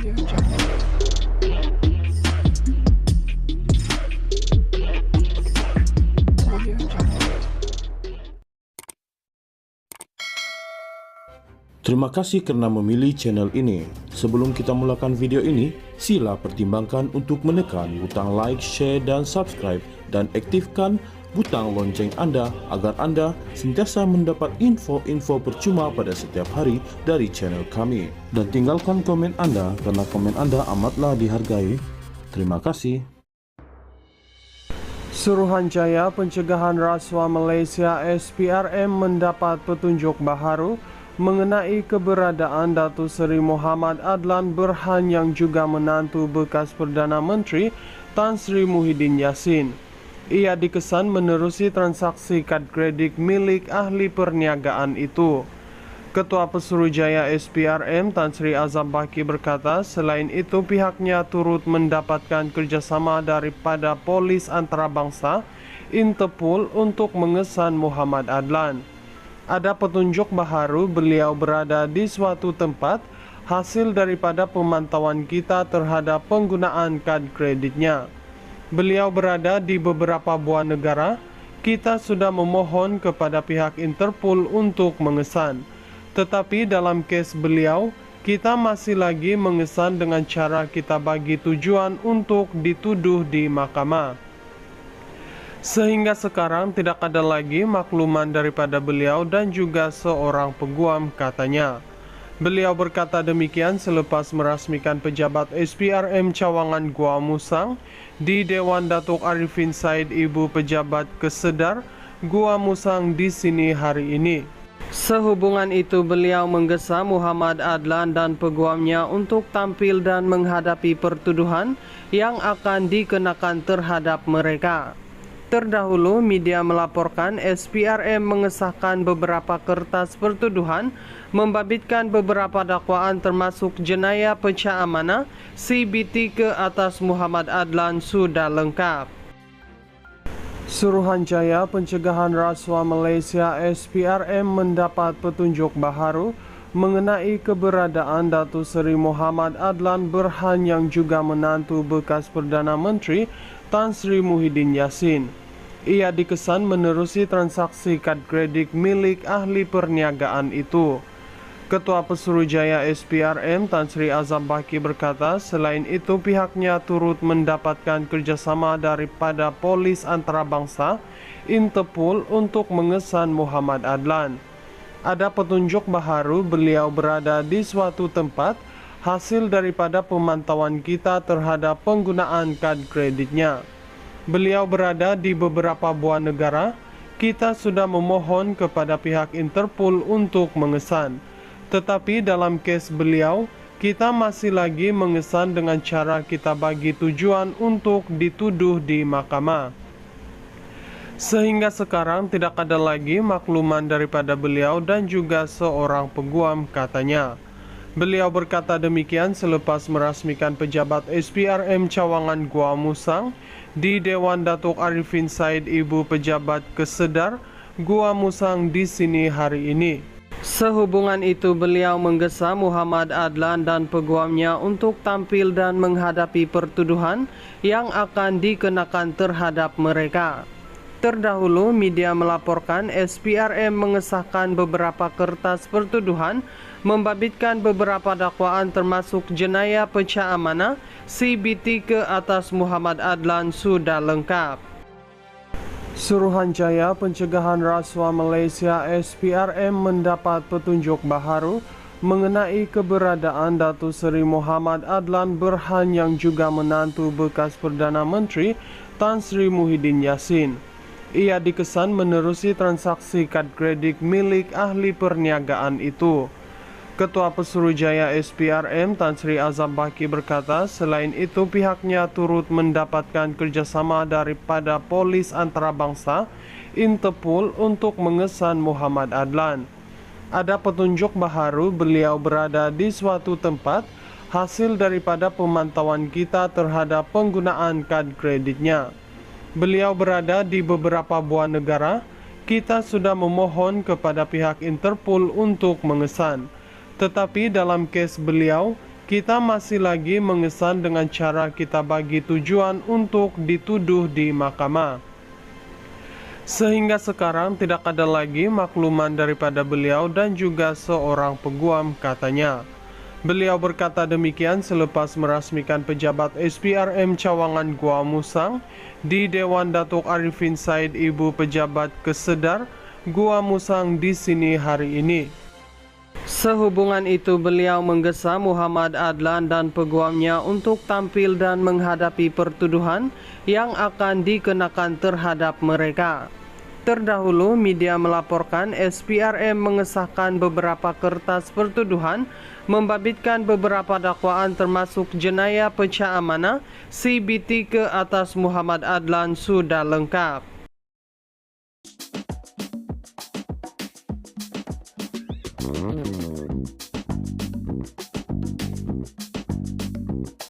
Terima kasih karena memilih channel ini. Sebelum kita mulakan video ini, sila pertimbangkan untuk menekan butang like, share, dan subscribe, dan aktifkan butang lonceng Anda agar Anda sentiasa mendapat info-info percuma pada setiap hari dari channel kami. Dan tinggalkan komen Anda karena komen Anda amatlah dihargai. Terima kasih. Suruhanjaya Pencegahan Rasuah Malaysia SPRM mendapat petunjuk baharu mengenai keberadaan Datuk Seri Muhammad Adlan Berhan yang juga menantu bekas Perdana Menteri Tan Sri Muhyiddin Yassin. Ia dikesan menerusi transaksi kad kredit milik ahli perniagaan itu. Ketua Pesuruhjaya SPRM Tan Sri Azam Baki berkata, selain itu pihaknya turut mendapatkan kerjasama daripada Polis Antarabangsa Interpol untuk mengesan Muhammad Adlan. Ada petunjuk baharu beliau berada di suatu tempat hasil daripada pemantauan kita terhadap penggunaan kad kreditnya. Beliau berada di beberapa buah negara. Kita sudah memohon kepada pihak Interpol untuk mengesan. Tetapi dalam kes beliau, kita masih lagi mengesan dengan cara kita bagi tujuan untuk dituduh di mahkamah. Sehingga sekarang tidak ada lagi makluman daripada beliau dan juga seorang peguam, katanya. Beliau berkata demikian selepas merasmikan pejabat SPRM Cawangan Gua Musang di Dewan Datuk Arifin Said Ibu Pejabat Kesedar Gua Musang di sini hari ini. Sehubungan itu beliau menggesa Muhammad Adlan dan peguamnya untuk tampil dan menghadapi pertuduhan yang akan dikenakan terhadap mereka. Terdahulu, media melaporkan SPRM mengesahkan beberapa kertas pertuduhan membabitkan beberapa dakwaan termasuk jenayah pecah amanah CBT ke atas Muhammad Adlan sudah lengkap. Suruhanjaya Pencegahan Rasuah Malaysia SPRM mendapat petunjuk baharu mengenai keberadaan Datuk Seri Muhammad Adlan Berhan yang juga menantu bekas Perdana Menteri Tan Sri Muhyiddin Yassin. Ia dikesan menerusi transaksi kad kredit milik ahli perniagaan itu. Ketua Pesuruhjaya SPRM Tan Sri Azam Baki berkata, selain itu pihaknya turut mendapatkan kerjasama daripada Polis Antarabangsa Interpol untuk mengesan Muhammad Adlan. Ada petunjuk baharu beliau berada di suatu tempat hasil daripada pemantauan kita terhadap penggunaan kad kreditnya. Beliau berada di beberapa buah negara. Kita sudah memohon kepada pihak Interpol untuk mengesan. Tetapi dalam kes beliau, kita masih lagi mengesan dengan cara kita bagi tujuan untuk dituduh di mahkamah. Sehingga sekarang tidak ada lagi makluman daripada beliau dan juga seorang peguam, katanya. Beliau berkata demikian selepas merasmikan pejabat SPRM Cawangan Gua Musang di Dewan Datuk Arifin Said Ibu Pejabat Kesedar Gua Musang di sini hari ini. Sehubungan itu beliau menggesa Muhammad Adlan dan peguamnya untuk tampil dan menghadapi pertuduhan yang akan dikenakan terhadap mereka. Terdahulu, media melaporkan SPRM mengesahkan beberapa kertas pertuduhan membabitkan beberapa dakwaan termasuk jenayah pecah amanah CBT ke atas Muhammad Adlan sudah lengkap. Suruhanjaya Pencegahan Rasuah Malaysia SPRM mendapat petunjuk baharu mengenai keberadaan Datuk Seri Muhammad Adlan Berhan yang juga menantu bekas Perdana Menteri Tan Sri Muhyiddin Yassin. Ia dikesan menerusi transaksi kad kredit milik ahli perniagaan itu. Ketua Pesuruhjaya SPRM Tan Sri Azam Baki berkata, selain itu pihaknya turut mendapatkan kerjasama daripada Polis Antarabangsa Interpol untuk mengesan Muhammad Adlan. Ada petunjuk baharu beliau berada di suatu tempat hasil daripada pemantauan kita terhadap penggunaan kad kreditnya. Beliau berada di beberapa buah negara. Kita sudah memohon kepada pihak Interpol untuk mengesan. Tetapi dalam kes beliau, kita masih lagi mengesan dengan cara kita bagi tujuan untuk dituduh di mahkamah. Sehingga sekarang tidak ada lagi makluman daripada beliau dan juga seorang peguam, katanya. Beliau berkata demikian selepas merasmikan pejabat SPRM Cawangan Gua Musang di Dewan Datuk Arifin Said Ibu Pejabat Kesedar Gua Musang di sini hari ini. Sehubungan itu beliau menggesa Muhammad Adlan dan peguamnya untuk tampil dan menghadapi pertuduhan yang akan dikenakan terhadap mereka. Terdahulu media melaporkan SPRM mengesahkan beberapa kertas pertuduhan membabitkan beberapa dakwaan termasuk jenayah pecah amanah CBT ke atas Muhammad Adlan sudah lengkap.